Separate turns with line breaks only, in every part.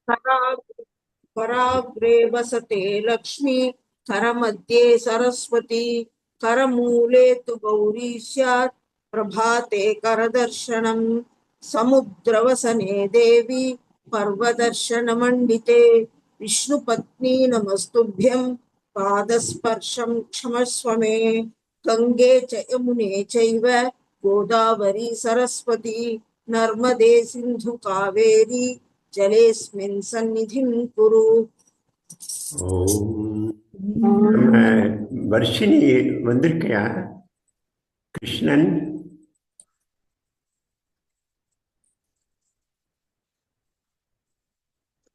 कराग्रे वसते लक्ष्मी करमध्ये सरस्वती करमूले तु गौरी स्यात् प्रभाते करदर्शनम् समुद्रवसने देवी पर्वदर्शनमण्डिते विष्णुपत्नी नमस्तुभ्यं पादस्पर्शं क्षमस्व मे गंगे च यमुने चैव गोदावरी सरस्वती नर्मदे सिन्धु कावेरी जलेस्मिन् सन्निधिं कुरु.
வர்ஷினி வந்திருக்கியா? கிருஷ்ணன்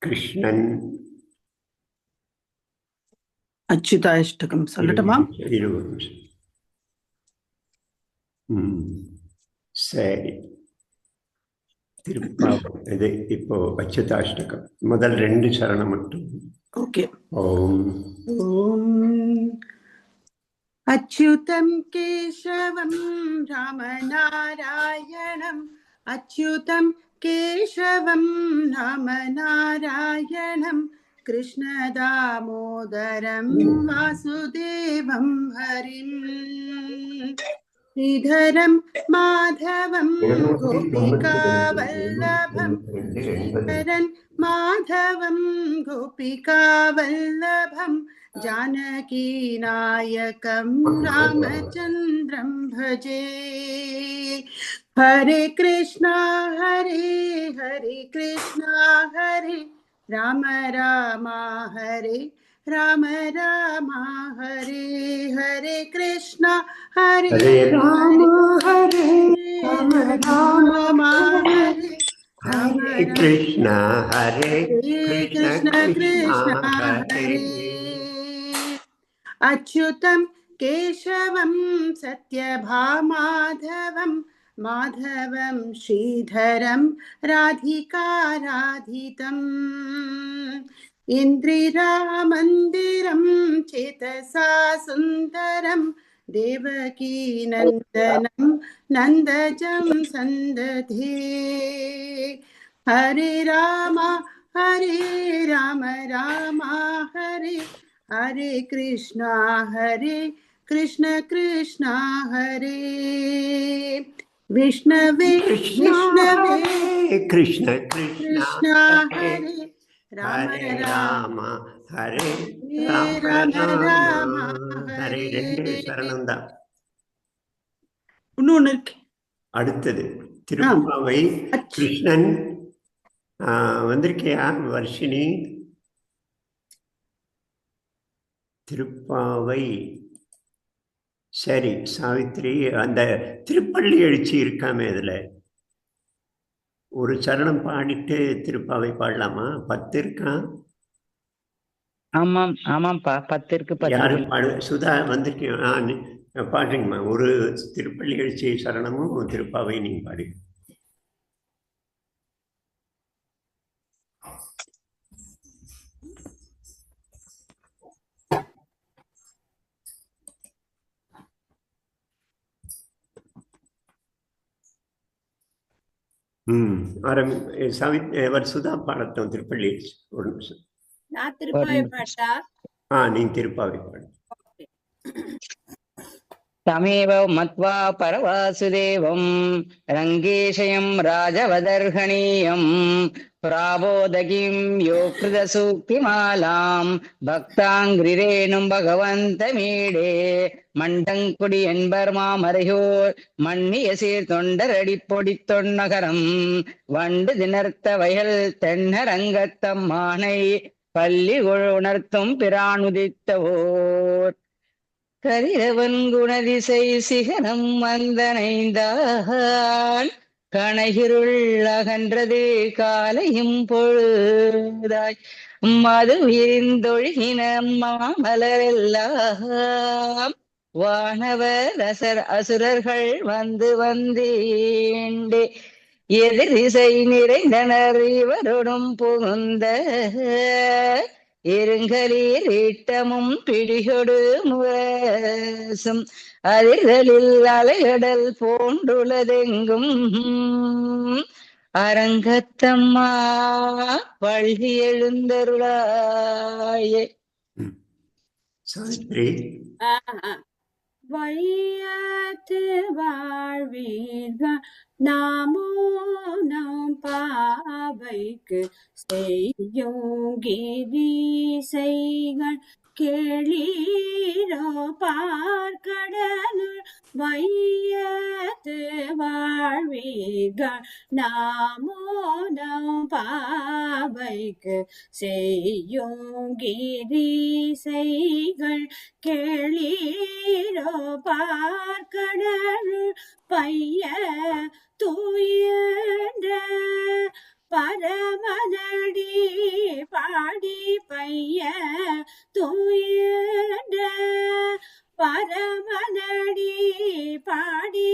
கிருஷ்ணன்
அச்சுதாஷ்டகம் சொல்லட்டுமா?
சரி, இது இப்போ அச்சுதாஷ்டகம் முதல் 2 சரணம் மட்டும்.
ஓகே.
ஓம்
ஓம் அச்சுதம் கேசவம் ராமநாராயணம் அச்சுதம் கேசவம் ராமநாராயணம் கிருஷ்ணதாமோதரம் வாசுதேவம் ஹரிம் ஸ்ரீதரம் மாதவம் கோபிகாவல்லபம் ஸ்ரீதரன் மாதவம் கோபிகாவல்லபம் जानकी नायकं रामचन्द्रं भजे. हरे कृष्णा हरे हरे कृष्णा हरे राम राम हरे राम राम हरे हरे कृष्णा हरे राम हरे राम हरे
हरे कृष्णा हरे
कृष्ण कृष्ण हरे. अच्युतं केशवं सत्यभामाधवं माधवं श्रीधरं राधिकाराधितम् इन्द्रिरामन्दिरं चेतसा सुन्दरं देवकी नन्दनं नन्दजं सन्दधे. हरे राम राम हरे हरे कृष्णा कृष्ण कृष्ण हरे विष्णवे विष्णवे
कृष्ण कृष्ण
हरे राम
राम हरे
राम राम
हरे. 2 சரணம் தான்.
இன்னொன்னு இருக்கு.
அடுத்தது திருப்பாவை. கிருஷ்ணன் வந்திருக்கியா வர்ஷினி? திருப்பாவை. சரி சாவித்ரி, அந்த திருப்பள்ளி எழுச்சி இருக்காமே, இதுல ஒரு சரணம் பாடிட்டு திருப்பாவை பாடலாமா? 10 இருக்கான்.
ஆமாம் ஆமாம்ப்பா, 10 இருக்கு.
யாரு பாடு? சுதா வந்திருக்கீங்க? பாடுறீங்கம்மா. ஒரு திருப்பள்ளி எழுச்சி சரணமும் திருப்பாவை நீங்க பாடுங்க. சுதா பாடட்டும் திருப்பள்ளி. ஒரு நிமிஷம். நீங்க திருப்பாவை பாடு.
தமேவ மத்வா பரவாசுதேவம் ரங்கேஷயம் ராஜவதர்ஹணீயம் பிராபோதகிம் யோக்ருத சூக்திமாலாம் பக்தாங்கிரேணும் பகவந்தமீடே மண்டங்குடி என்பர் மாமரையோர் மன்னிய சீர் தொண்டரடி பொடி தொன்னகரம் வண்டு தினர்த்த வயல் தென்னரங்கத்தம் மானை பள்ளி உணர்த்தும் பிரானுதித்தவோர் கதிரவன் குணதிசை சிகரம் வந்தனைந்தான் கணகிருள் அகன்றது காலையும் பொழுதாய் மது விரிந்தொழுகின மாமலரெல்லாம் வானவர் அசுரர்கள் வந்து வந்தேண்டே எதிர் திசை நிறைந்தனர் இவருடன் புகுந்த இருங்கலீர் ஈட்டமும் பிடிகொடு முரசும் அதிர்களில் அலைகடல் போன்றுள்ளதெங்கும் அரங்கத்தம்மா பள்ளி எழுந்தருளாயே.
சாவித்ரி.
வையத்து வாழ்வீர்கள் நாமோ நம் பாவைக்கு செய்யும் கிரீசைகள் கேளீரோ பார்க்கடலுள். வையத்து வாழ்வீர்கள் நாமோ நம் பாவைக்கு செய்யும் கிரீசைகள் கேளீரோ பார்க்கடலுள். பைய தூயன்ற பரமனடி பாடி பைய தூயன்ற பரமனடி பாடி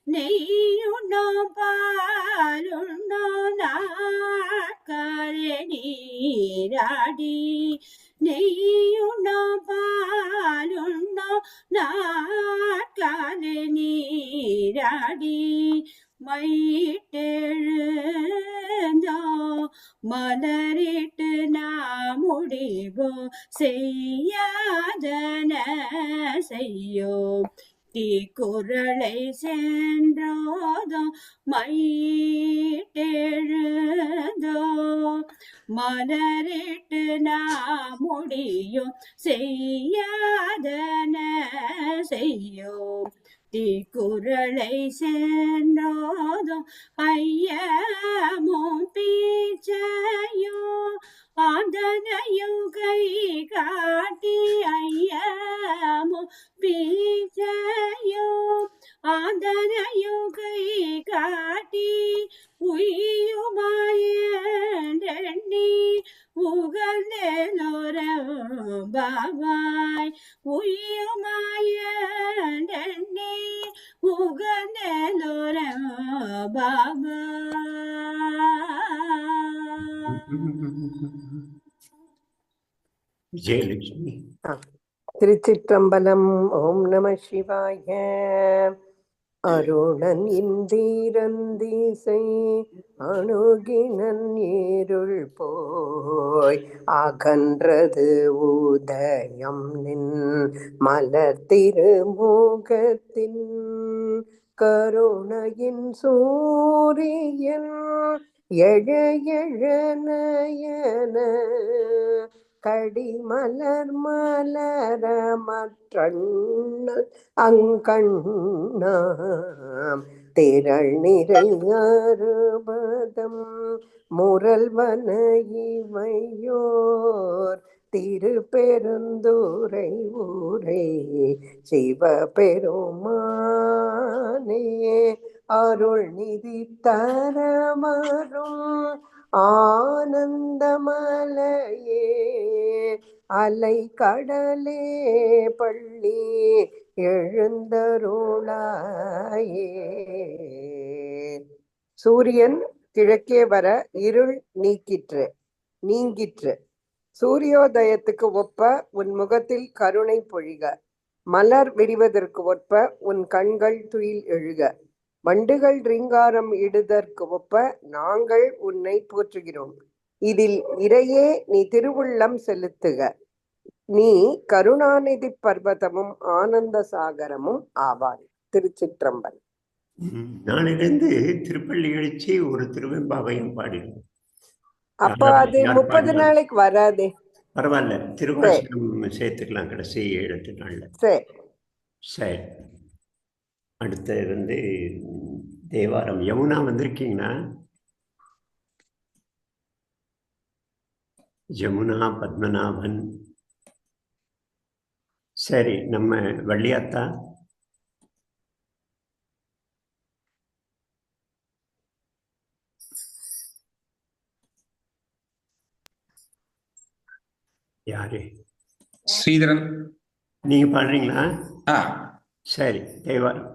நெய்யுண்ணோம் பாலுண்ணோ நாட்காரே நீராடி. நெய்யுண்ணோம் பாலுண்ணோ நாட்காரே நீராடி. மையிட்டெழுந்தோ மலரிட்டு நாம் முடிவோ செய்யாதன செய்யோம். தீக்குறளை சென்றோதோ மையிட்டெழுந்தோ மலரிட்டு நாம் முடியும் செய்யாதன செய்யோம். தீக்குறளை சென்றோதும் ஐயமும் பீச்சையோ ஆந்தனையும் கை காட்டி. ஐயமும் பீச்சையோ ஆந்தனையும் கை காட்டி. உய்யுமாயி உகந்தோரம் பாவாய். உய்யுமாயி உகந்தோரம் பாவாய்.
விஜயலட்சுமி.
திருச்சிற்றம்பலம். ஓம் நம சிவாய. அருணன் இந்திரந்தீசை அணுகினன் இருள் போய் அகன்றது உதயம் நின் மலர் திருமுகத்தின் கருணையின் சூரியன் எழ எழ நயன கடிமலர் மலர மற்றண்ணல் அங்கண்ணாம் திரள் நிறை அறுபதம் முரல்வன இவையோர் திருப்பெருந்துறை ஊரே சிவபெருமானே. அருள் நிதி தரவரும் ஆனந்தமலையே அலை கடலே பள்ளி எழுந்தருளாயே. சூரியன் கிழக்கே வர இருள் நீங்கிற்று. சூரியோதயத்துக்கு ஒப்ப உன் முகத்தில் கருணை பொழிக. மலர் விரிவதற்கு ஒப்ப உன் கண்கள் துயில் எழுக. வண்டுகள் ரீங்காரம் இடுதற்கு ஒப்ப நாங்கள் உன்னை போற்றுகிறோம். இதில் இறையே நீ திருவுள்ளம் செலுத்துக. நீ கருணாநிதி பர்வதமும் ஆனந்த சாகரமும் ஆவாய். திருச்சிற்றம்பலம்.
நாளிலிருந்து திருப்பள்ளி எழுச்சி ஒரு திருவெம்பாவையும் பாடினோம்.
அப்ப அது 30 நாளைக்கு வராதே.
பரவாயில்ல, திருவாசகம் சேர்த்துக்கலாம் கடைசி 7 நாள்ல. சரி. அடுத்து வந்து தேவாரம். யமுனா வந்திருக்கீங்கன்னா? யமுனா, பத்மநாபன். சரி, நம்ம வள்ளியாத்தா. யாரு?
ஸ்ரீதரன்.
நீங்க பாடுறீங்களா? சரி, தேவாரம்.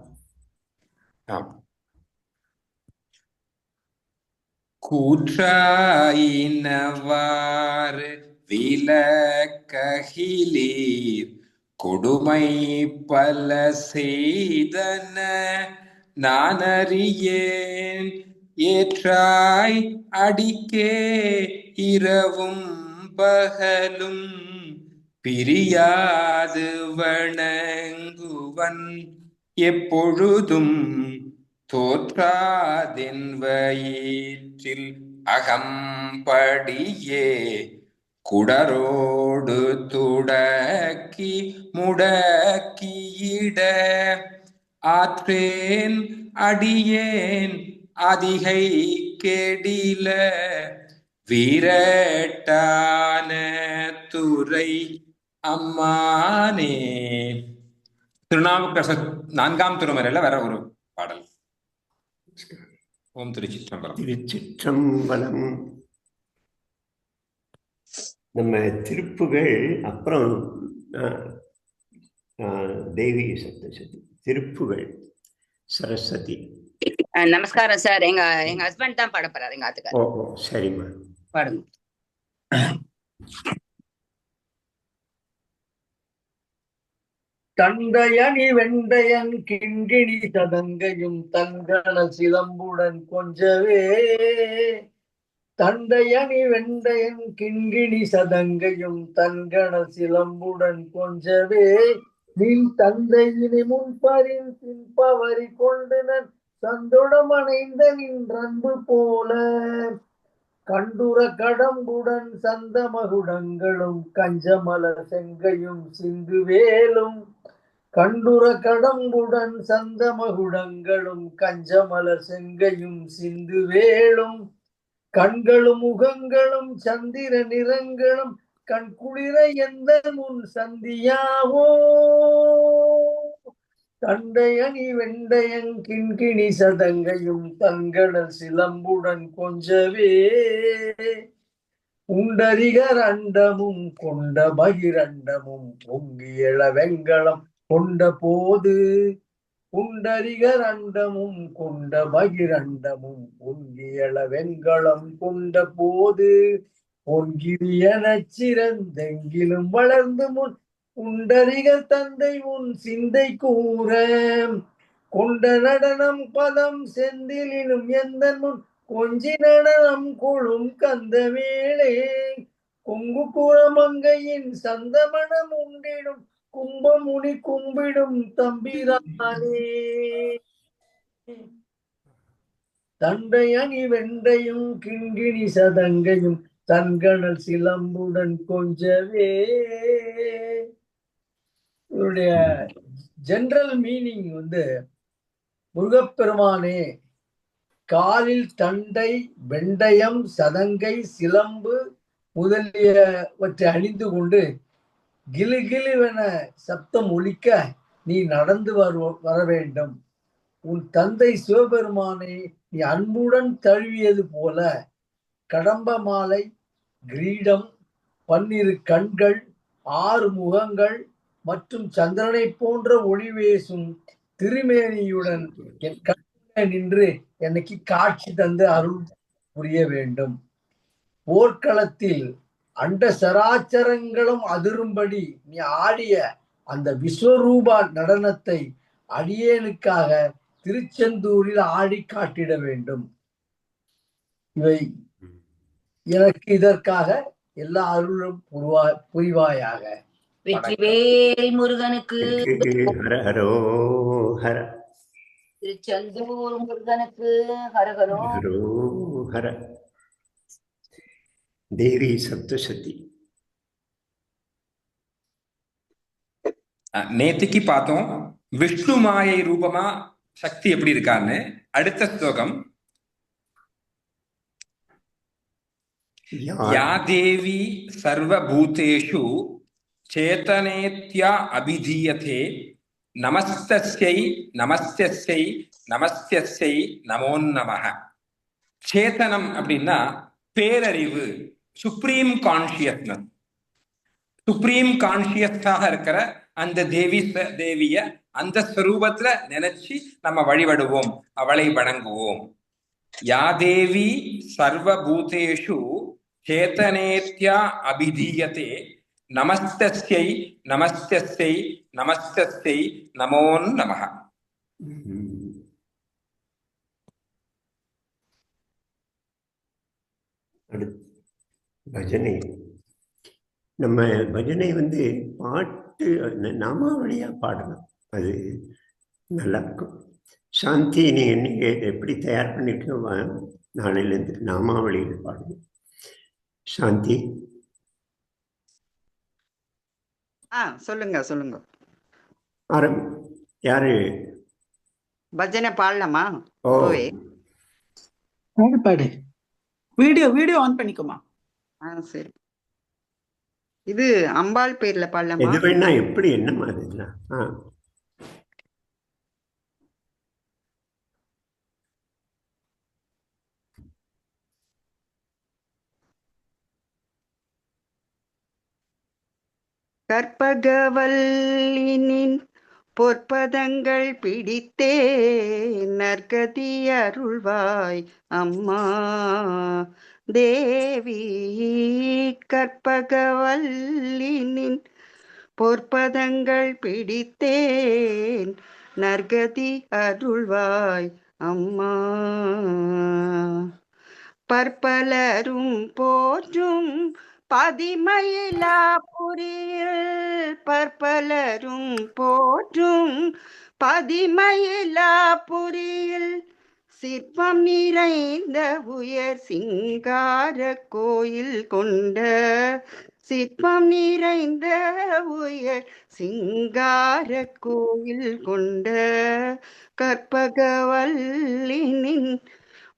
கூற்றாயினவாறு விலக்ககிலீர் கொடுமை பல செய்தன நான் அறியேன் ஏற்றாய் அடிக்கே இரவும் பகலும் பிரியாது வணங்குவன் எப்பொழுதும் தோற்றாதென் வயிற்றில் அகம்படியே குடரோடு துடக்கி முடக்கியிட ஆற்றேன் அடியேன் அதிகை கெடில வீரட்டான துறை அம்மானே. திருநாவுக்கரசர் 4ஆம் திருமுறையில வர ஒரு பாடல். ஓம் திருச்சிற்றம்பலம்.
திருச்சிற்றம்பலம். நம்ம திருப்புகள் அப்புறம் தேவி சப்தசதி திருப்புகள் சரஸ்வதி.
நமஸ்காரம் சார். எங்க ஹஸ்பண்ட் தான் பாட போறாரு எங்க ஆத்துக்கார.
ஓ சரிம்மா,
பாடுங்க.
தண்டையணி வெண்டையன் கிண்கிணி ததங்கையும் தங்கண சிலம்புடன் கொஞ்சவே. தண்டையணி வெண்டையன் கிண்கிணி சதங்கையும் தன்கண சிலம்புடன் கொஞ்சவே. நின் தந்தையினை முன்பறின் பின்பவரி கொண்டு நன் சந்தொடமணைந்த நின்றன்பு போல. கண்டுர கடம்புடன் சந்தமகுடங்களும் கஞ்சமலர் செங்கையும் சிந்துவேலும். கண்டுர கடம்புடன் சந்தமகுடங்களும் கஞ்சமலர் செங்கையும் சிந்துவேலும். கண்களும் முகங்களும் சந்திர நிறங்களும் கண்குளிர எந்த முன் சந்தியாவோ. தண்டையணி வெண்டையன் கிண்கிணி சதங்கையும் தங்கடல் சிலம்புடன் கொஞ்சவே. உண்டரிகர் அண்டமும் கொண்ட பகிரண்டமும் பொங்கியள வெங்கலம் கொண்ட போது. உண்டரிகர் அண்டமும் கொண்ட பகிரண்டமும் பொங்கியள வெங்கலம் கொண்ட போது. பொங்கிரியன சிறந்தெங்கிலும் வளர்ந்து முன் உண்டரிக தந்தை உன் சிந்தை கூற. கொண்ட நடனம் பதம் செந்திலினும் எந்த முன் கொஞ்சி நடனம் கொழும் கந்தவேளே. கொங்கு குரமங்கையின் சந்தமணம் உண்டிடும் கும்பமுனி கும்பிடும் தம்பிரானே. தண்டையணி வெண்டையும் கிண்கிணி சதங்கையும் தன்கணல் சிலம்புடன் கொஞ்சவே. இவருடைய ஜெனரல் மீனிங் முருகப்பெருமானே காலில் தண்டை வெண்டயம் சதங்கை சிலம்பு முதலியவற்றை அணிந்து கொண்டு கிலுகிலுவென சப்தம் ஒலிக்க நீ நடந்து வர வேண்டும். உன் தந்தை சிவபெருமானை நீ அன்புடன் தழுவியது போல கடம்ப மாலை, கிரீடம், 12 கண்கள், 6 முகங்கள் மற்றும் சந்திரனை போன்ற ஒளி வீசும் திருமேனியுடன் என் கண்ணிலே நின்று எனக்கு காட்சி தந்து அருள் புரிய வேண்டும். போர்க்களத்தில் அண்ட சராச்சரங்களும் அதிரும்படி நீ ஆடிய அந்த விஸ்வரூபா நடனத்தை அடியேனுக்காக திருச்செந்தூரில் ஆடி காட்டிட வேண்டும். இவை எனக்கு இதற்காக எல்லா அருளும் புரிவாயாக.
வெற்றிவேல் முருகனுக்கு.
ஹரஹரோஹர.
திருச்செந்தூர் முருகனுக்கு ஹரஹரோஹர.
தேவி சப்தசதி.
நேத்திக்கு பார்த்தோம் விஷ்ணு மாயை ரூபமா சக்தி எப்படி இருக்கான்னு. அடுத்த ஸ்லோகம் யா தேவி சர்வபூதேஷு சேதனேத்யா அபிதீயதே நமஸ்தஸ்யை நமஸ்தஸ்யை நமஸ்தஸ்யை நமோ நமஹ. சேதனம் அப்படின்னா பேரறிவு, சுப்ரீம் கான்சியஸ்னஸ். சுப்ரீம் கான்சியஸாக இருக்கிற அந்த தேவிய அந்த ஸ்வரூபத்துல நினைச்சு நம்ம வழிபடுவோம், அவளை வணங்குவோம். யா தேவி சர்வபூதேஷு சேதனேத்யா அபிதீயதே நமஸ்தஸ்யை நமஸ்தஸ்யை நமஸ்தஸ்யை நமோ நமஹ.
அடுத்து பஜனை. நம்ம பஜனை வந்து பாட்டு நாமாவளியாக பாடணும், அது நல்லா இருக்கும். சாந்தி, நீங்கள் எப்படி தயார் பண்ணிட்டு நாளையிலேருந்து நாமாவளியில் பாடணும். சாந்தி.
சொல்லுங்க சொல்லுங்க.
யாரு
பஜனை பாடலாமா?
ஓ
பாடு. வீடியோ ஆன் பண்ணிக்கோமா.
சரி. இது அம்பாள் பேர்ல பாடலாமா?
எது வேணா, எப்படி என்ன மாதிரிலாம்.
கற்பகவல்லினின் பொற்பதங்கள் பிடித்தே நற்கதி அருள்வாய் அம்மா தேவி. கற்பகவல்லினின் பொற்பதங்கள் பிடித்தேன் நற்கதி அருள்வாய் அம்மா. பற்பலரும் போற்றும் பதிமயிலாபுரியில், பற்பலரும் போற்றும் பதிமயிலாபுரியில் சிற்பம் நிறைந்த உயர் சிங்கார கோயில் கொண்ட, சிற்பம் நிறைந்த உயர் சிங்கார கோயில் கொண்ட கற்பகவல்லினின்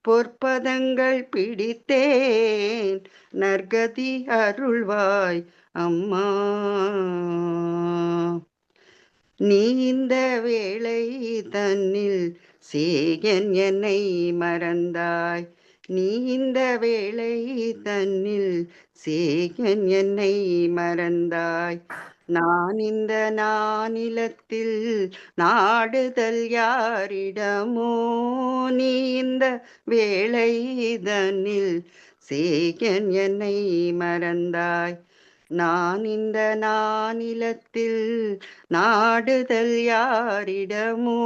பொற்பதங்கள் பிடித்தேன் நற்கதி அருள்வாய் அம்மா. நீ இந்த வேளை தன்னில் சேயன் என்னை மறந்தாய், நீ இந்த வேளை தன்னில் சேயன் என்னை மறந்தாய். நான் இந்த நானிலத்தில் நாடுதல் யாரிடமோ, நீ இந்த வேளை தன்னில் சேயன் என்னை மறந்தாய். நான் இந்த நானிலத்தில் நாடுதல் யாரிடமோ,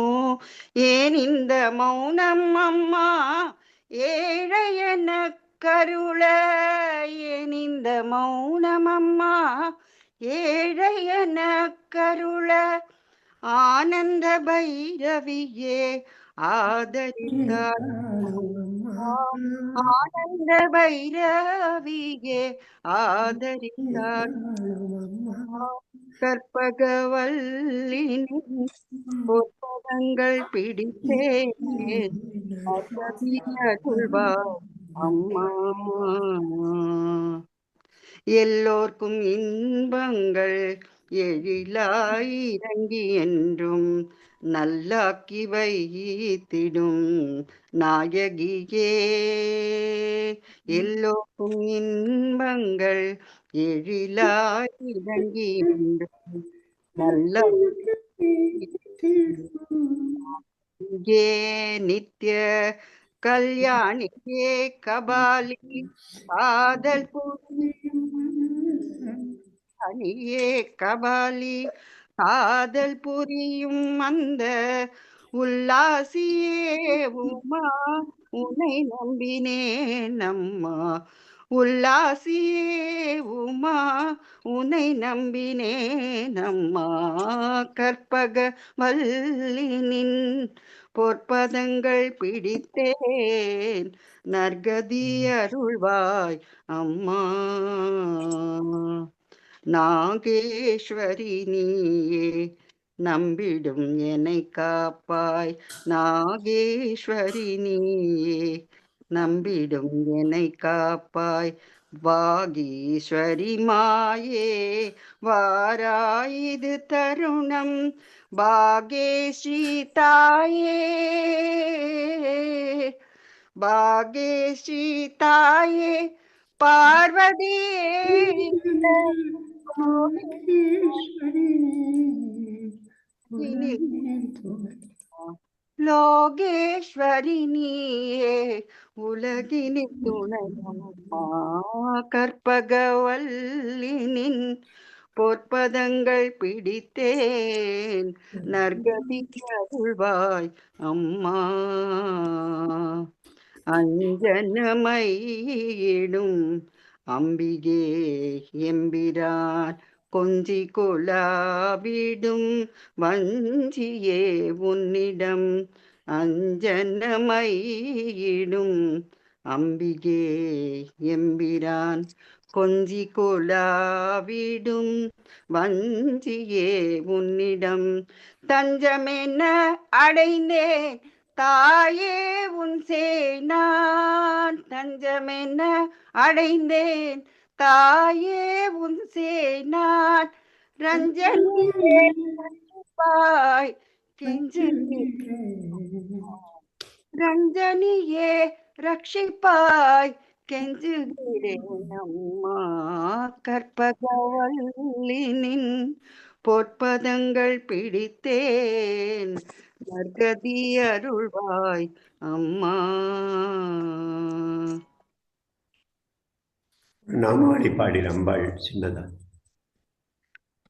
ஏன் இந்த மௌனம் அம்மா ஏழை என கருள, ஏன் இந்த மௌனம் அம்மா ஏழை என கருள. ஆனந்த பைரவியே ஆதரித்தார், ஆனந்த பைரவியே ஆதரித்தார். கற்பகவல்லினின் பொற்பதங்கள் பிடித்தேன் அருள்வாய் அம்மா. எல்லோர்க்கும் இன்பங்கள் எழிலாய் இறங்கி என்றும் நல்லாக்கி வைத்திடும் நாயகியே. எல்லோர்க்கும் இன்பங்கள் எழிலாய் இறங்கி என்றும் நல்லாக்கி நித்ய கல்யாணியே கபாலி காதல் அணியே கபாலி காதல் புரியும் அந்த உல்லாசியே உமா உன்னை நம்பினேன் அம்மா. உல்லாசியே உமா உன்னை நம்பினேன் அம்மா. கற்பகவல்லினின் பொற்பதங்கள் பிடித்தேன் நற்கதி அருள்வாய் அம்மா. நாகேஸ்வரி நீயே நம்பிடும் என்னை காப்பாய், நாகேஸ்வரி நீயே நம்பிடும் என்னை காப்பாய். வாகீஸ்வரி மாயே வாராயிது தருணம், பாகேஸ்ரீ தாயே பாகேஸ்ரீ தாயே பார்வதியே லோகேஸ்வரி நீயே உலகினில் துணையம்மா. கற்பகவல்லினின் பொற்பதங்கள் பிடித்தேன் நற்கதி அருள்வாய் அம்மா. அஞ்சனமையிடும் அம்பிகே எம்பிரான் கொஞ்சி கொலாவிடும் வஞ்சியே உன்னிடம் அஞ்சனமையிடும் அம்பிகே எம்பிரான் கொஞ்சி கொலாவிடும் வஞ்சியே உன்னிடம் தஞ்சமென அடைந்தேன் தாயே உன் சேனான் தஞ்சமென அடைந்தேன் தாயே உன் சேனான் ரஞ்சனியே பாய் ரஞ்சனியே ரட்சிப்பாய் கெஞ்சுகிறேன் அம்மா கற்பகவல்லினின் பொற்பதங்கள் பிடித்தேன் நற்கதி அருள்வாய் அம்மா.
நாமாவளி பாடி அம்பாள் சின்னதா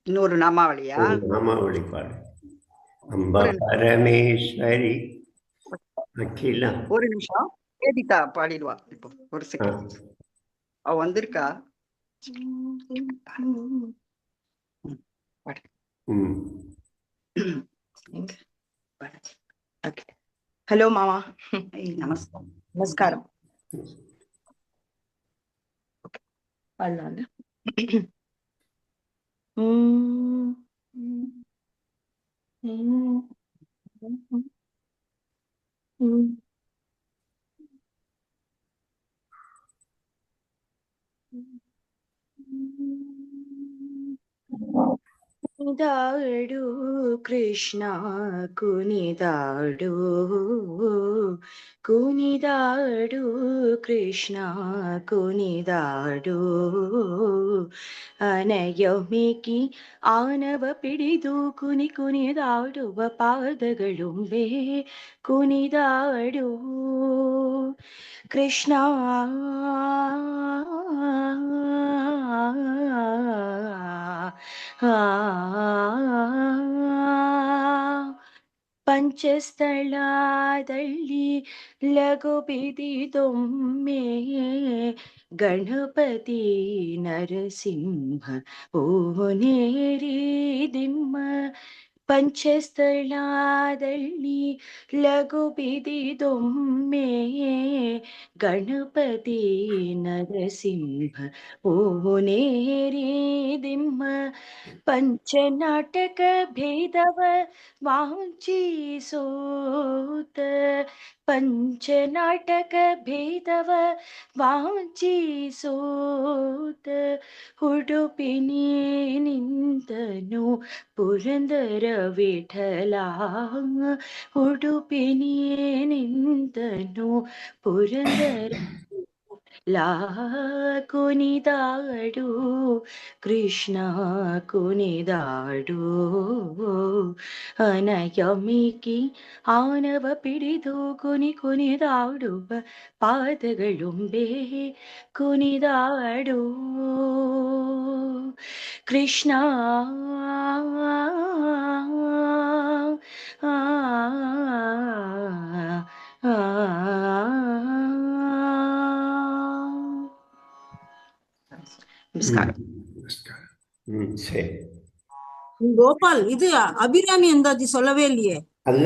இன்னொரு நாமாவளியா?
நாமாவளி பாடு. அம்பா பரமேஸ்வரி அகிலா.
ஒரு நிமிஷம் வேதிதா பாடிடுவா. இப்போ ஒரு செகண்ட் அவ வந்திருக்கா.
ஹலோ மாமா. நமஸ்காரம். பாடலாம்ல.
ಕುಣಿದಾಡು ಕೃಷ್ಣ ಕುಣಿದಾಡು ಕುಣಿದಾಡು ಕೃಷ್ಣ ಕುಣಿದಾಡು ಅನಯಮಿಕಿ ಆನವ ಪಿಡಿದು ಕುಣಿದಾಡುವ ಪಾದಗಳುಂಬೆ ಕುಣಿದಾಡು ಕೃಷ್ಣ ಪಂಚಸ್ಥಳದಲ್ಲಿ ಲಘು ಬಿದಿದೊಮ್ಮೆ ಗಣಪತಿ ನರಸಿಂಹ ಓನೇರಿ ದಿಮ್ಮ ಪಂಚಸ್ಥಳದಲ್ಲಿ ಲಘು ಬಿದಿದೊಮ್ಮೆ ಗಣಪತಿ ನರಸಿಂಹ ಓನೇರಿ ದಿಮ್ಮ ಪಂಚನಾಟಕ ಭೇದವ ವಾಂಚಿಸೋತ ಪಂಚನಾಟಕ ಭೇದವ ವಾಂಚಿಸೋತ ಉಡುಪಿನಿ ನಿಂತನು ಪುರಂದರ ವಿಠಲ ಉಡುಪಿನಿ ನಿಂತನು ಪುರಂದರ ಲಾ ಕುಣಿದಾಡು ಕೃಷ್ಣ ಕುಣಿದಾಡು ಅನಯಮಿಕಿ ಆನವ ಪಿಡಿದು ಕುಣಿದಾಡುವ ಪಾದಗಳುಂಬೆ ಕುಣಿದಾಡು ಕೃಷ್ಣ
சரி.
கோபால், இது அபிராமி அந்தாதி சொல்லவே இல்லையே.
அல்ல,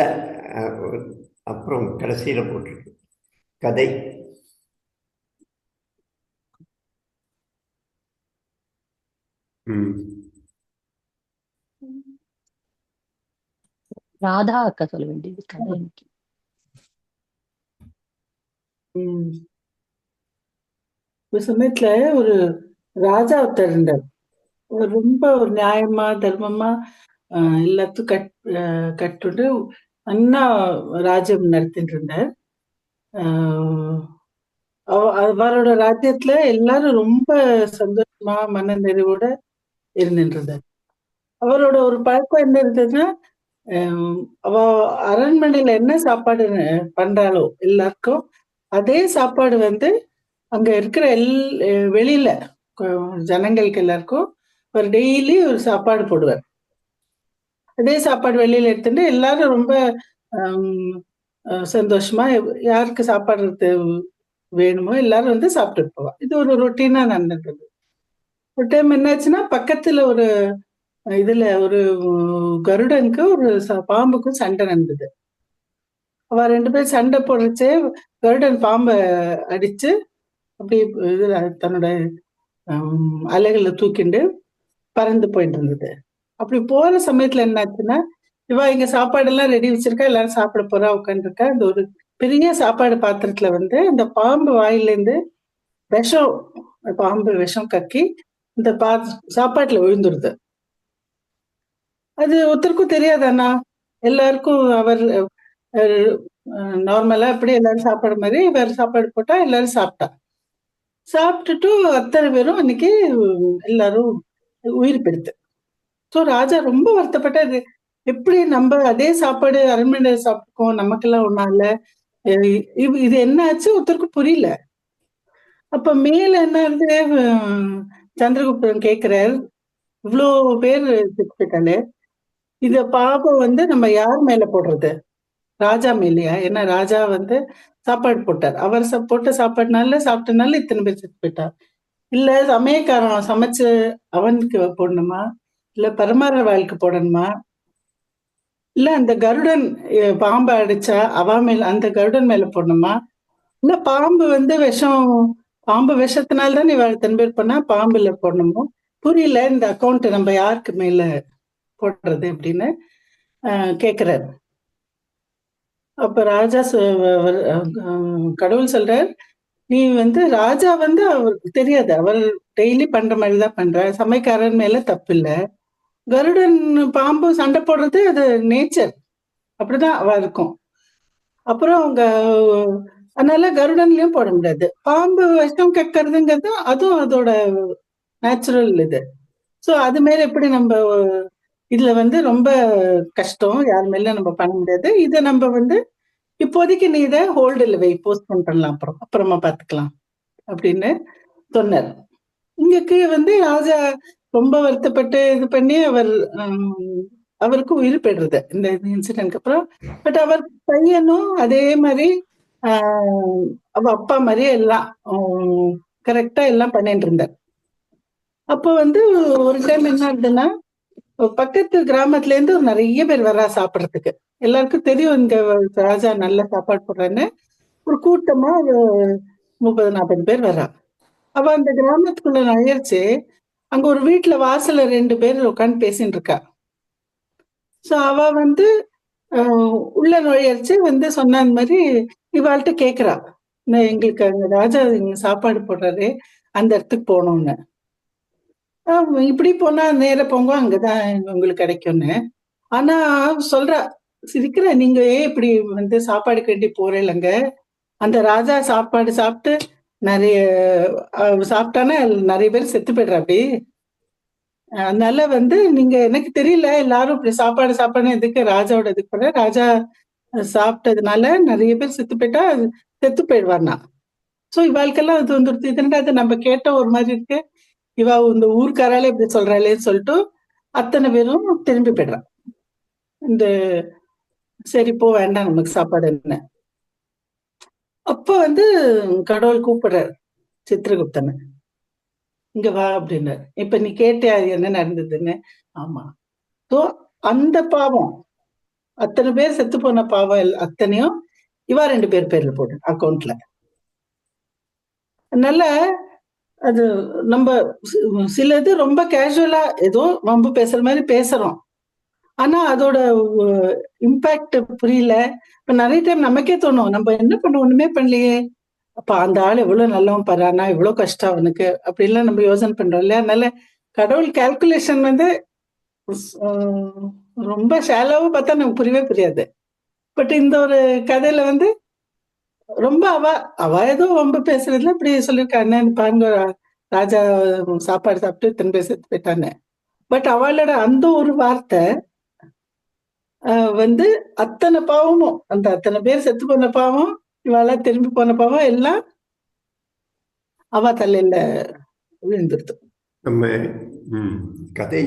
அப்புறம் கடைசியில போட்டிருக்கு கதை.
ராதா அக்கா சொல்ல வேண்டியது கதை.
ஒரு சமயத்துல ஒரு ராஜா ஒருத்தர் இருந்தார். ரொம்ப ஒரு நியாயமா தர்மமா எல்லாத்துக்கும் கட்டுண்டு அண்ணா ராஜ்யம் நடத்திட்டு இருந்தார். அவரோட ராஜ்யத்துல எல்லாரும் ரொம்ப சந்தோஷமா மன நிறைவோட இருந்துட்டு இருந்தார். அவரோட ஒரு பழக்கம் என்ன இருந்ததுன்னா, அவ அரண்மனையில என்ன சாப்பாடு பண்றாளோ எல்லாருக்கும் அதே சாப்பாடு அங்க இருக்கிற வெளியில ஜனங்களுக்கு எல்லாருக்கும் ஒரு டெய்லி ஒரு சாப்பாடு போடுவார். அதே சாப்பாடு வெளியில எடுத்துட்டு எல்லாரும் ரொம்ப சந்தோஷமா யாருக்கு சாப்பாடு வேணுமோ எல்லாரும் வந்து சாப்பிட்டுட்டு போவா. இது ஒரு ரொட்டீனா நடந்தது. ஒரு டைம் என்னாச்சுன்னா, பக்கத்துல ஒரு இதுல ஒரு கருடனுக்கு ஒரு பாம்புக்கும் சண்டை நடந்தது. அவ 2 பேரும் சண்டை போடுறச்சே கருடன் பாம்பை அடிச்சு அப்படி இதுல தன்னோட அலைகளை தூக்கிண்டு பறந்து போயிட்டு இருந்தது. அப்படி போற சமயத்துல என்னாச்சுன்னா, இவ இங்க சாப்பாடு எல்லாம் ரெடி வச்சிருக்கா, எல்லாரும் சாப்பிட போறா, உட்காந்துருக்கா. இந்த ஒரு பெரிய சாப்பாடு பாத்திரத்துல வந்து இந்த பாம்பு வாயில இருந்து விஷம், பாம்பு விஷம் கக்கி இந்த சாப்பாட்டுல விழுந்துருது. அது ஒருத்தருக்கும் தெரியாது. அண்ணா எல்லாருக்கும் அவர் நார்மலா எப்படி எல்லாரும் சாப்பாடு மாதிரி வேற சாப்பாடு போட்டா எல்லாரும் சாப்பிட்டா. சாப்பிட்டுட்டு அத்தனை பேரும் அன்னைக்கு எல்லாரும் உயிர் பெடுத்து. ஸோ ராஜா ரொம்ப வருத்தப்பட்டாரு. எப்படி நம்ம அதே சாப்பாடு அரண்மனை சாப்பிட்டுக்கோம், நமக்கெல்லாம் ஒன்றும் இல்லை, இது என்ன ஆச்சு ஒருத்தருக்கு புரியல. அப்ப மேல என்ன இருந்து சந்திரகுப்தன் கேட்கிறார், இவ்வளோ பேர் செத்துட்டாலே இந்த பாபம் வந்து நம்ம யார் மேல போடுறது? ராஜா மேலையா? ஏன்னா ராஜா வந்து சாப்பாடு போட்டார். அவர் போட்ட சாப்பாடுனால சாப்பிட்டனால இத்தனை பேர் செத்து போயிட்டார். இல்ல சமயக்காரன் சமைச்சு அவனுக்கு போடணுமா, இல்ல பரமார வாழ்க்கை போடணுமா, இல்ல அந்த கருடன் பாம்பை அடிச்சா அவ மேல அந்த கருடன் மேல போடணுமா, இல்ல பாம்பு வந்து பாம்பு விஷத்தினால்தான் இவ இத்தனை பேர் பண்ணா பாம்புல போடணுமோ புரியல. இந்த அக்கௌண்ட் நம்ம யாருக்கு மேல போடுறது அப்படின்னு கேக்குறாரு. அப்ப ராஜா கடவுள் சொல்றார், நீ வந்து ராஜா வந்து அவருக்கு தெரியாது, அவர் டெய்லி பண்ற மாதிரிதான் பண்ற, சமைக்காரன் மேல தப்பு இல்லை. கருடன் பாம்பு சண்டை போடுறது அது நேச்சர், அப்படிதான் அவ இருக்கும். அப்புறம் அதனால கருடன்லயும் போட முடியாது. பாம்பு விஷம் கக்கிறதுங்கிறது அதுவும் அதோட நேச்சுரல் இது. சோ அது மேல எப்படி நம்ம இதுல வந்து ரொம்ப கஷ்டம், யார் மேல நம்ம பண்ண முடியாது. இதை நம்ம வந்து இப்போதைக்கு நீ இதை ஹோல்டில் வை, போஸ்ட்போன் பண்ணலாம், அப்புறமா பார்த்துக்கலாம் அப்படின்னு சொன்னார். இங்கக்கு வந்து ராஜா ரொம்ப வருத்தப்பட்டு இது பண்ணி அவருக்கு உயிர் பெறுறது இந்த இன்சிடென்ட்க்கு அப்புறம். பட் அவர் பையனும் அதே மாதிரி அவ அப்பா மாதிரி எல்லாம் கரெக்டா எல்லாம் பண்ணிட்டு இருந்தார். அப்போ வந்து ஒரு டைம் என்ன ஆகுதுன்னா, பக்கத்து கிராமத்துல இருந்து நிறைய பேர் வர்றா சாப்பிட்றதுக்கு. எல்லாருக்கும் தெரியும் இங்க ராஜா நல்ல சாப்பாடு போடுறான்னு. ஒரு கூட்டமா 30-40 பேர் வர்றா. அவ அந்த கிராமத்துக்குள்ள நுழையச்சு அங்க ஒரு வீட்டுல வாசல்ல 2 பேர் உட்காந்து பேசிட்டு இருக்கா. சோ அவ வந்து உள்ள நுழையச்சு வந்து சொன்ன மாதிரி இவாள்கிட்ட கேக்குறா, எங்களுக்கு அங்க ராஜா இங்க சாப்பாடு போடுறாரு, அந்த இடத்துக்கு போகணும்னு. இப்படி போனா நேர போங்க, அங்கதான் உங்களுக்கு கிடைக்கும்னு. ஆனா சொல்றா, சிரிக்கிற, நீங்க ஏன் இப்படி வந்து சாப்பாடுக்கு வேண்டி போறேங்க, அந்த ராஜா சாப்பாடு சாப்பிட்டு நிறைய சாப்பிட்டானா நிறைய பேர் செத்து போயிடுறா. அப்படி அதனால வந்து நீங்க எனக்கு தெரியல, எல்லாரும் இப்படி சாப்பாடு எதுக்கு ராஜாவோட இதுக்கு போற, ராஜா சாப்பிட்டதுனால நிறைய பேர் செத்து போயிடுவார்னா. சோ இவாளுக்கெல்லாம் அது வந்துடுது. இதுன்றது நம்ம கேட்ட ஒரு மாதிரி இருக்கு, இவா இந்த ஊருக்காராலே இப்படி சொல்றாளேன்னு சொல்லிட்டு அத்தனை பேரும் திரும்பி போயிடுறான். இந்த சரி போ, வேண்டாம் நமக்கு சாப்பாடு என்ன. அப்ப வந்து கடவுள் கூப்பிடுறாரு சித்திரகுப்தனை, இங்க வா அப்படின்னு. இப்ப நீ கேட்டியா என்ன நடந்ததுன்னு? ஆமா. சோ அந்த பாவம், அத்தனை பேர் செத்து போன பாவம் அத்தனையும் இவா 2 பேர் பேர்ல போடு அக்கௌண்ட்ல. அதனால அது நம்ம சிலது ரொம்ப கேஷுவலா ஏதோ வம்பு பேசுற மாதிரி பேசுறோம், ஆனா அதோட இம்பாக்ட் புரியல. இப்ப நிறைய டைம் நமக்கே தோணும், நம்ம என்ன பண்ண ஒண்ணுமே பண்ணலையே, அப்ப அந்த ஆள் எவ்வளவு நல்லவன் பாரானா, இவ்வளவு கஷ்டம் அவனுக்கு, அப்படிலாம் நம்ம யோசனை பண்றோம் இல்லையா? அதனால கடவுள் கால்குலேஷன் வந்து ரொம்ப ஷாலோவா பார்த்தா நமக்கு புரியவே புரியாது. பட் இந்த ஒரு கதையில வந்து ரொம்ப அவ ஏதோ வம்பு பேசுறதுல இப்படி சொல்லியிருக்கா, என்னன்னு பாருங்க, ராஜா சாப்பாடு சாப்பிட்டு இத்தனை பேர் செத்து போயிட்டான்னு. பட் அவளோட அந்த ஒரு வார்த்தை வந்து அத்தனை பாவமும், அந்த அத்தனை பேர் செத்து போன பாவம், இவாள திரும்பி போன பாவம் எல்லாம் அவ தலையில விழுந்துருது.
நம்ம கதை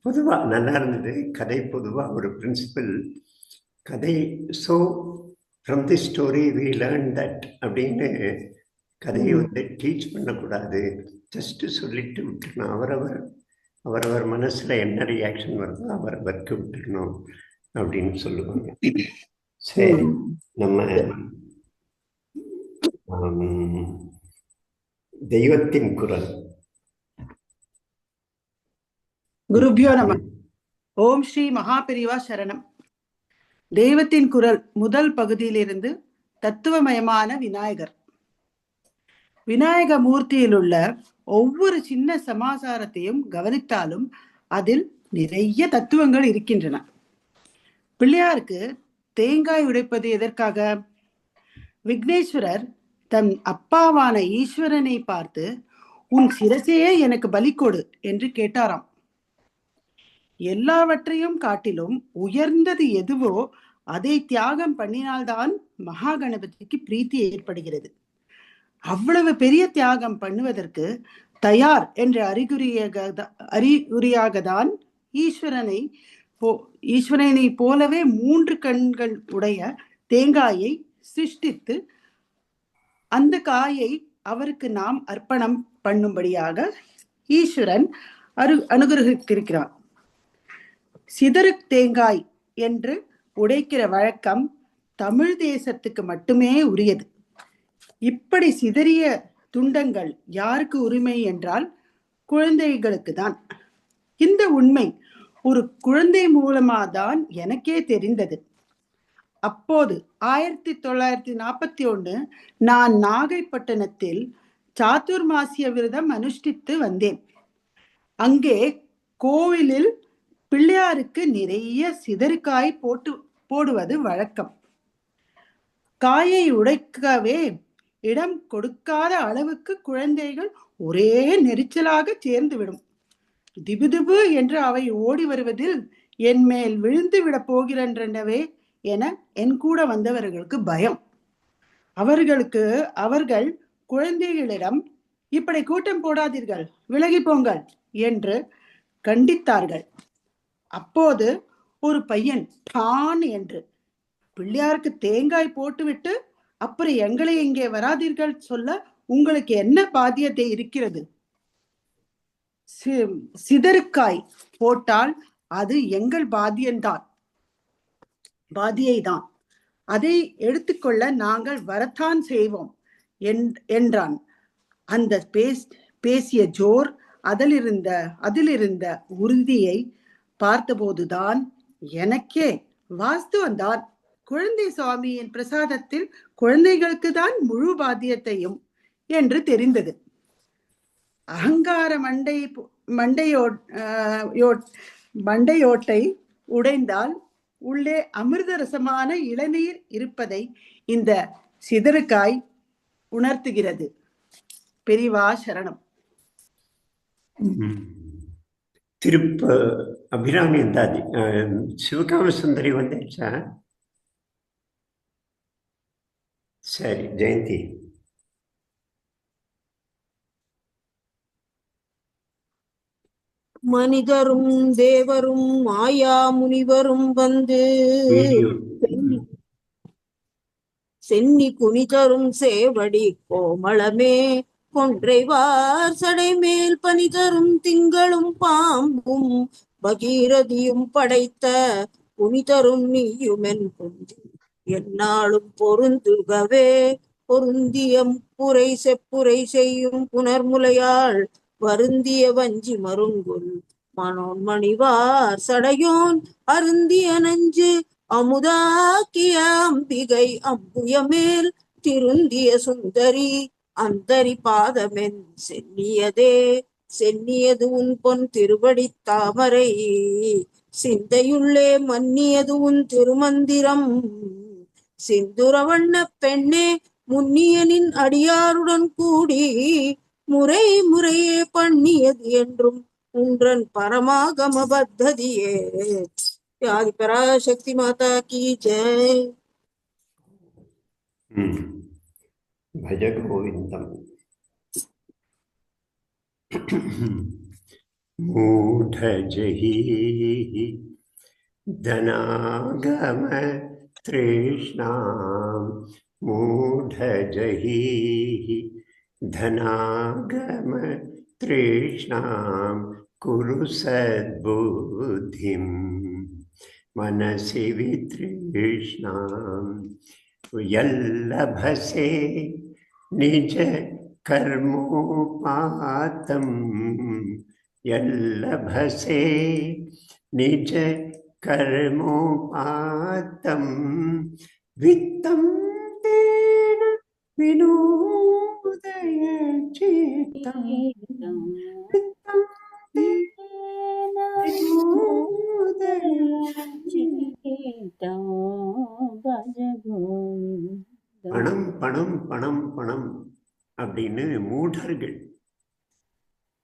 பொதுவா நல்லா இருந்தது. கதை பொதுவா ஒரு பிரின்சிபல், கதை from the story we learn that அப்படின்னு கதையை வந்து டீச் பண்ணக்கூடாது, ஜஸ்ட் சொல்லிட்டு விட்டுருணும். அவரவர் மனசுல என்ன ரியாக்ஷன் வருதோ அவரவருக்கு விட்டுருணும் அப்படின்னு சொல்லுவாங்க. சரி, நம்ம தெய்வத்தின் குரல்.
குருபியோ நம. ஓம் ஸ்ரீ மகாபெரிவா சரணம். தெய்வத்தின் குரல் முதல் பகுதியிலிருந்து தத்துவமயமான விநாயகர். விநாயக மூர்த்தியில் உள்ள ஒவ்வொரு சின்ன சமாசாரத்தையும் கவனித்தாலும் அதில் நிறைய தத்துவங்கள் இருக்கின்றன. பிள்ளையாருக்கு தேங்காய் உடைப்பது எதற்காக? விக்னேஸ்வரர் தன் அப்பாவான ஈஸ்வரனை பார்த்து, உன் சிரசையே எனக்கு பலி கொடு என்று கேட்டாராம். எல்லாவற்றையும் காட்டிலும் உயர்ந்தது எதுவோ அதை தியாகம் பண்ணினால்தான் மகா கணபதிக்கு பிரீத்தி ஏற்படுகிறது. அவ்வளவு பெரிய தியாகம் பண்ணுவதற்கு தயார் என்ற அறிகுறியாகத்தான் ஈஸ்வரனை போலவே 3 கண்கள் உடைய தேங்காயை சிருஷ்டித்து அந்த காயை அவருக்கு நாம் அர்ப்பணம் பண்ணும்படியாக ஈஸ்வரன் அனுகிரகித்திருக்கிறான். சிதறு தேங்காய் என்று உடைக்கிற வழக்கம் தமிழ் தேசத்துக்கு மட்டுமே உரியது. இப்படி சிதறிய துண்டங்கள் யாருக்கு உரிமை என்றால் குழந்தைகளுக்கு தான். இந்த உண்மை ஒரு குழந்தை மூலமாதான் எனக்கே தெரிந்தது. அப்போது 1941 நான் நாகைப்பட்டினத்தில் சாதுர்மாசிய விரதம் அனுஷ்டித்து வந்தேன். அங்கே கோவிலில் பிள்ளையாருக்கு நிறைய சிதறுக்காய் போடுவது வழக்கம். காயை உடைக்கவே இடம் கொடுக்காத அளவுக்கு குழந்தைகள் ஒரே நெரிச்சலாக சேர்ந்துவிடும். திபுதிபு என்று அவை ஓடி வருவதில் என் மேல் விழுந்து விட போகிறன்றனவே என என் கூட வந்தவர்களுக்கு பயம். அவர்கள் குழந்தைகளிடம், இப்படி கூட்டம் போடாதீர்கள், விலகி போங்கள் என்று கண்டித்தார்கள். அப்போது ஒரு பையன் டான் என்று, பிள்ளையாருக்கு தேங்காய் போட்டுவிட்டு அப்புறம் எங்களை இங்கே வராதீர்கள் சொல்ல உங்களுக்கு என்ன பாத்தியத்தை இருக்கிறது? சிதறுக்காய் போட்டால் அது எங்கள் பாதியைதான், அதை எடுத்துக்கொள்ள நாங்கள் வரத்தான் செய்வோம் என்றான். அந்த பேசிய ஜோர், அதிலிருந்த உறுதியை பார்த்தபோதுதான் எனக்கே வாஸ்துவந்தான் குழந்தை சுவாமியின் பிரசாதத்தில் குழந்தைகளுக்கு தான் முழு பாத்தியத்தையும் என்று தெரிந்தது. அகங்கார மண்டையோட்டை உடைந்தால் உள்ளே அமிர்த ரசமான இளநீர் இருப்பதை இந்த சிதறுக்காய் உணர்த்துகிறது. பெரிவா சரணம்.
அபிராமி இருந்தாதி சிவகாம சுந்தரி வந்துச்சா? சரி, ஜெயந்தி.
மனிதரும் தேவரும் மாயா முனிவரும் வந்து சென்னி குனிதரும் சேவடி கோமளமே கொன்றைவார் சடைமேல் பனிதரும் திங்களும் பாம்பும் பகீரதியும் படைத்த புனிதரும் நீயுமென் குந்தி என்னாலும் பொருந்துகவே பொருந்தியம் புரை செப்புரை செய்யும் புனர்முலையாள் வருந்திய வஞ்சி மருங்குல் மனோன் மணிவார் சடையோன் அருந்திய நஞ்சு அமுதாக்கிய அம்பிகை அம்புயமேல் திருந்திய சுந்தரி அந்தரி பாதமென் சென்னியது உன் பொன் திருவடி தாமரை சிந்தையுள்ளே மன்னியது உன் திருமந்திரம் சிந்துரவண்ண பெண்ணே முன்னியனின் அடியாருடன் கூடி முறையே பண்ணியது என்றும் உன்றன் பரமாகம பத்ததியே. ஆதி பராசக்தி மாதா கி ஜெய்.
भज गोविंदम। मूढ़ जही धनागम तृष्णां मूढजहीः धनागम तृष्णां कुरु सद्बुद्धिं मनसि वितृष्णां यल्लभसे निज कर्मोपातं यल्लभसे निज कर्मोपातं वित्तं तेन विनोदय चित्तं वित्तं तेन विनोदय चित्तं பணம் பணம் பணம் பணம் அப்படின்னு மூடர்கள்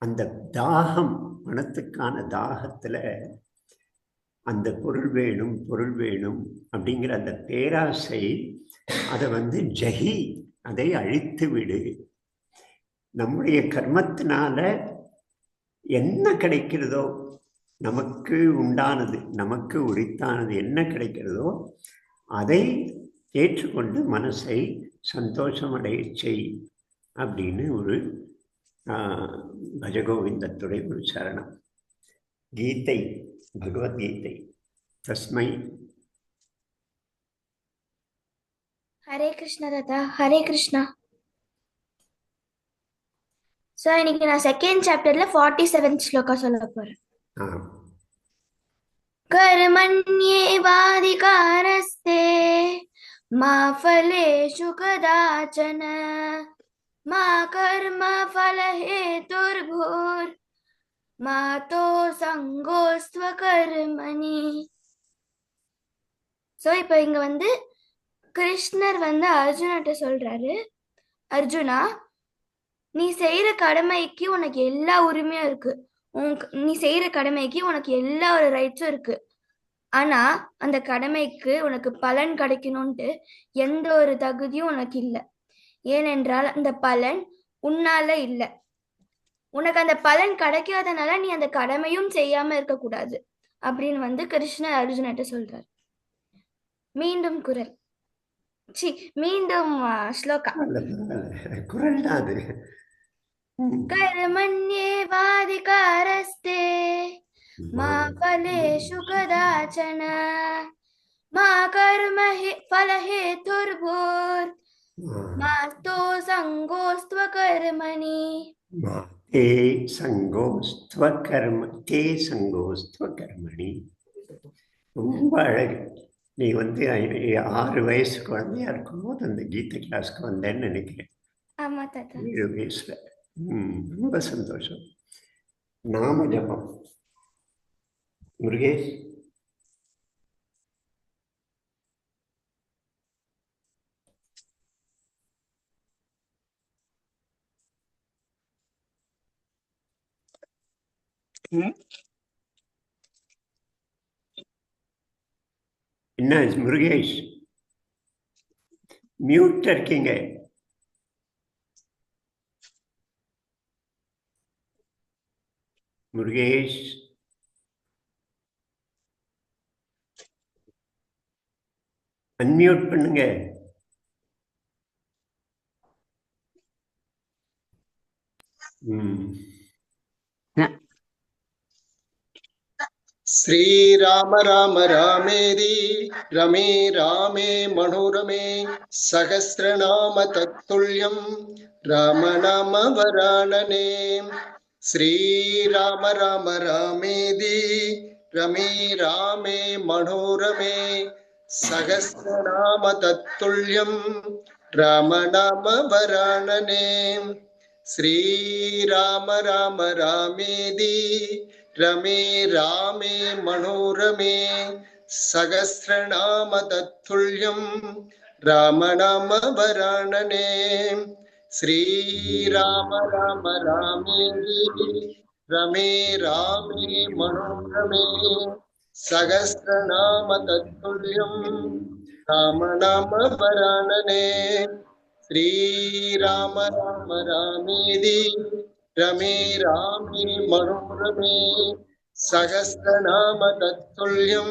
அந்த தாகம், பணத்துக்கான தாகத்துல அந்த பொருள் வேணும் பொருள் வேணும் அப்படிங்கிற அந்த பேராசை, அதை ஜஹி, அதை அழித்து விடு. நம்முடைய கர்மத்தினால என்ன கிடைக்கிறதோ, நமக்கு உண்டானது, நமக்கு உரித்தானது என்ன கிடைக்கிறதோ அதை ஏற்றுக்கொண்டு மனசை சந்தோஷமடைய செய் அப்படின்னு ஒரு பஜகோவிந்தத்துடைய ஒரு சரணம். கீதை, பகவத்கீதை. தஸ்மை.
ஹரே கிருஷ்ணா தாத்தா. ஹரே கிருஷ்ணா. ஸோ இன்னைக்கு நான் செகண்ட் சாப்டர்ல 47th ஸ்லோகா சொல்ல போறேன். कर्मण्येवाधिकारस्ते मा फलेषु कदाचन मा कर्मफलहेतुर्भूर्मा तो सङ्गोस्त्वकर्मणि. ஸோ இப்போ இங்க கிருஷ்ணர் அர்ஜுனாட்ட சொல்றாரு, அர்ஜுனா, நீ செய்யற கடமைக்கு உனக்கு எல்லா உரிமையும் இருக்கு, நீ செய்யற கடமைக்கு உனக்கு எல்லா ஒரு ரைட்ஸும் இருக்கு. ஆனா அந்த கடமைக்கு உனக்கு பலன் கிடைக்கணும்ட்டு எந்த ஒரு தகுதியும் உனக்கு இல்லை. ஏனென்றால் அந்த பலன் உன்னால இல்லை. உனக்கு அந்த பலன் கிடைக்காதனால நீ அந்த கடமையும் செய்யாம இருக்க கூடாது அப்படின்னு கிருஷ்ணர் அர்ஜுனாட்ட சொல்றாரு. மீண்டும் குரல், மீண்டும் ஸ்லோகா.
குரல் தான்.
कर्मण्येवाधिकारस्ते मा फलेषु कदाचन मा फलहेतुर्भूर्मा तो सङ्गोस्त्वकर्मणि.
ते सङ्गोस्त्वकर्मणि. ரொம்ப அழகு. நீ 6 வயசு குழந்தையா இருக்கும்போது அந்த கீதை கிளாஸ்க்கு வந்தேன்னு நினைக்கிறேன்.
ஆமா தாத்தா.
7 வயசுல. ரொம்ப சந்தோஷம். நாம ஜபம். முருகேஷ். என்ன முருகேஷ், மியூட் இருக்கீங்க. முருகேஷ், அன்மியூட் பண்ணுங்க.
श्रीराम राम रामेति रमे रामे मनोरमे सहस्रनाम तत्तुल्यं रामनाम वरानने. श्रीराम राम रामेति रमे रामे मनोरमे सहस्रनाम तत्तुल्यं रामनाम वरानने. श्रीराम राम रामेति रमे रामे मनोरमे सहस्रनाम तत्तुल्यं रामनाम वरानने. श्रीराम राम रामेति रमे रामे मनोरमे सहस्रनाम तत्तुल्यं रामनाम वरानने. श्रीराम राम रामेति रमे रामे मनोरमे सहस्रनाम तत्तुल्यं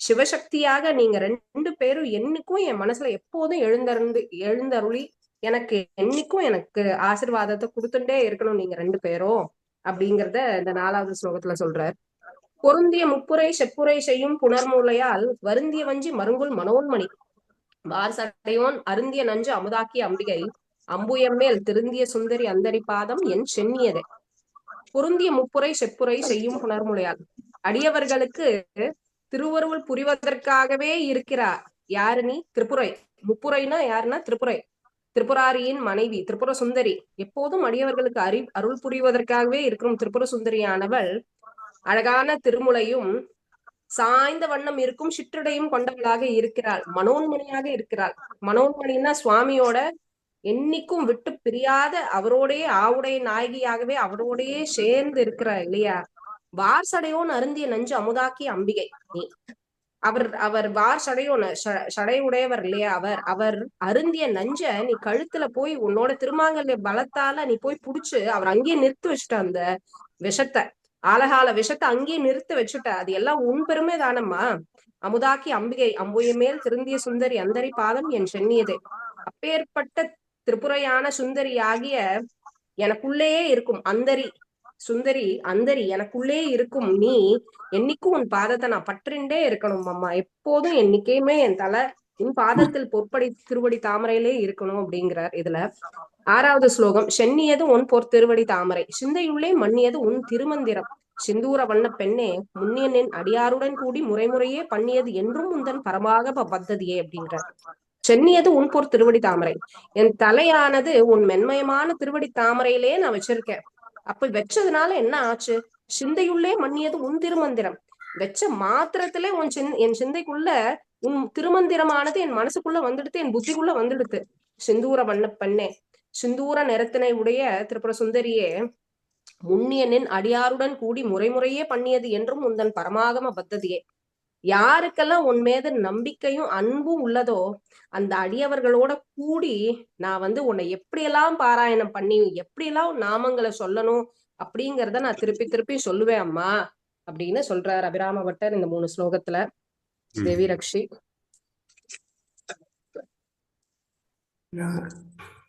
சிவசக்தியாக நீங்க 2 பேரும் என்னைக்கும் என் மனசுல எப்போதும் எழுந்தருளி எனக்கு என்னைக்கும் எனக்கு ஆசீர்வாதத்தை கொடுத்துட்டே இருக்கணும் நீங்க 2 பேரும் அப்படிங்கறத இந்த 4வது ஸ்லோகத்துல சொல்றார். பொருந்திய முப்புரை செப்புரை செய்யும் புனர்மூலையால் வருந்திய வஞ்சி மருங்குல் மனோன்மணி வார்சடையோன் அருந்திய நஞ்சு அமுதாக்கி அம்பிகை அம்புயம்மேல் திருந்திய சுந்தரி அந்தரி பாதம் என் சென்னியதே. பொருந்திய முப்புரை செப்புரை செய்யும் புனர்மூலையால் அடியவர்களுக்கு திருவருள் புரிவதற்காகவே இருக்கிறார். யாரு நீ? திரிபுரை. முப்புரைனா யாருன்னா திரிபுரை, திரிபுராரியின் மனைவி திரிபுர சுந்தரி. எப்போதும் அடியவர்களுக்கு அருள் புரிவதற்காகவே இருக்கும் திரிபுர சுந்தரியானவள் அழகான திருமுலையும் சாய்ந்த வண்ணம் இருக்கும் சிற்றடையும் கொண்டவளாக இருக்கிறாள். மனோன்மணியாக இருக்கிறாள். மனோன்மணின்னா சுவாமியோட என்னைக்கும் விட்டு பிரியாத அவரோடைய ஆவுடைய நாயகியாகவே அவரோடையே சேர்ந்து இருக்கிற இல்லையா. வார்சடையோன் அருந்திய நஞ்சு அமுதாக்கி அம்பிகை நீ. அவர் வார் சடையுடையவர் இல்லையா. அவர் அருந்திய நஞ்ச நீ கழுத்துல போய் உன்னோட திருமாங்கல்ய பலத்தால நீ போய் புடிச்சு அவர் அங்கேயே நிறுத்தி வச்சுட்ட. அந்த விஷத்தை, ஆலகால விஷத்தை அங்கேயே நிறுத்த வச்சுட்ட. அது எல்லாம் உன் பெருமை தானம்மா. அமுதாக்கி அம்பிகை அம்புயமேல் திருந்திய சுந்தரி அந்தரி பாதம் என் சென்னியதே. அப்பேற்பட்ட திரிபுரையான சுந்தரி ஆகிய எனக்குள்ளேயே இருக்கும் அந்தரி சுந்தரி அந்தரி எனக்குள்ளே இருக்கும் நீ என்னைக்கும் உன் பாதத்தை நான் பற்றிண்டே இருக்கணும் அம்மா. எப்போதும் என்னைக்குமே என் தலை உன் பாதத்தில் பொற்படி திருவடி தாமரையிலே இருக்கணும் அப்படிங்கிறார். இதுல 6வது ஸ்லோகம். சென்னியது உன் பொற் திருவடி தாமரை சிந்தையுள்ளே மன்னியது உன் திருமந்திரம் சிந்தூர வண்ண பெண்ணே முன்னியனின் அடியாருடன் கூடி முறைமுறையே பண்ணியது என்றும் உந்தன் பரமாக பத்ததியே அப்படிங்கிறார். சென்னியது உன் பொற் திருவடி தாமரை, என் தலையானது உன் மென்மயமான திருவடி தாமரையிலே நான் வச்சிருக்கேன். அப்ப வச்சதுனால என்ன ஆச்சு? சிந்தையுள்ளே மன்னியது உன் திருமந்திரம். வச்ச மாத்திரத்திலே என் சிந்தைக்குள்ள உன் திருமந்திரமானது என் மனசுக்குள்ள வந்துடுத்து, என் புத்திக்குள்ள வந்துடுத்து. சிந்தூர வண்ண பெண்ணே, சிந்தூர நிறத்தினை உடைய திரிபுர சுந்தரியே முன்னியனின் அடியாருடன் கூடி முறைமுறையே பண்ணியது என்றும் உந்தன் பரமாகம பத்ததியே. யாருக்கெல்லாம் உன் மீது நம்பிக்கையும் அன்பும் உள்ளதோ அந்த அடியவர்களோட கூடி நான் உன்னை எப்படியெல்லாம் பாராயணம் பண்ணி எப்படியெல்லாம் நாமங்களை சொல்லணும் அப்படிங்கிறத நான் திருப்பி திருப்பி சொல்லுவேன் அம்மா அப்படின்னு சொல்றார் அபிராம பட்டர் இந்த 3 ஸ்லோகத்துல. தேவி ரக்ஷி.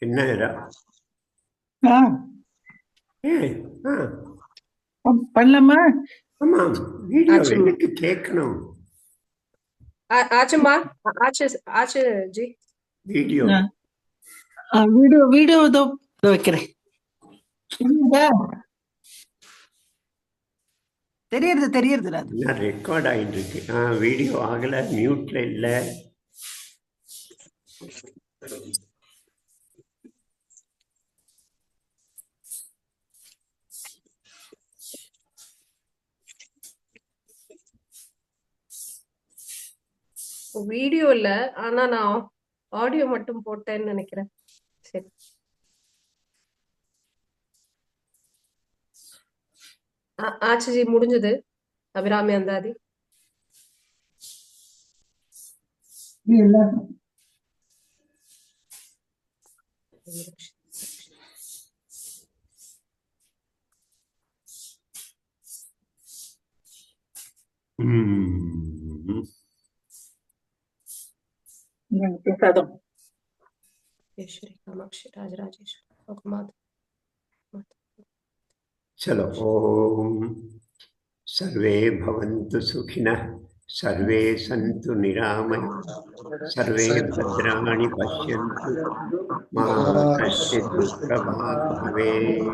என்ன
பண்ணலாமா?
ஆமா, வீடியோ எனக்கு கேட்கணும்.
ஆச்சுமா, ஆச்சு ஜி.
வீடியோ
வீடியோ இதோ வைக்கிறேன். தெரியுது
ரெக்கார்ட் ஆயிட்டு இருக்கு. வீடியோ ஆகல, மியூட்ல இல்ல.
வீடியோ இல்ல, ஆனா நான் ஆடியோ மட்டும் போட்டேன்னு நினைக்கிறேன். சரி, ஆச்சு முடிஞ்சது. அபிராமி அந்தாதி.
பிரசாதம்.
चलो ओम सर्वे भवन्तु सुखिनः सर्वे सन्तु निरामयाः सर्वे भद्राणि पश्यन्तु मा कश्चित् दुःखभाग् भवेत्।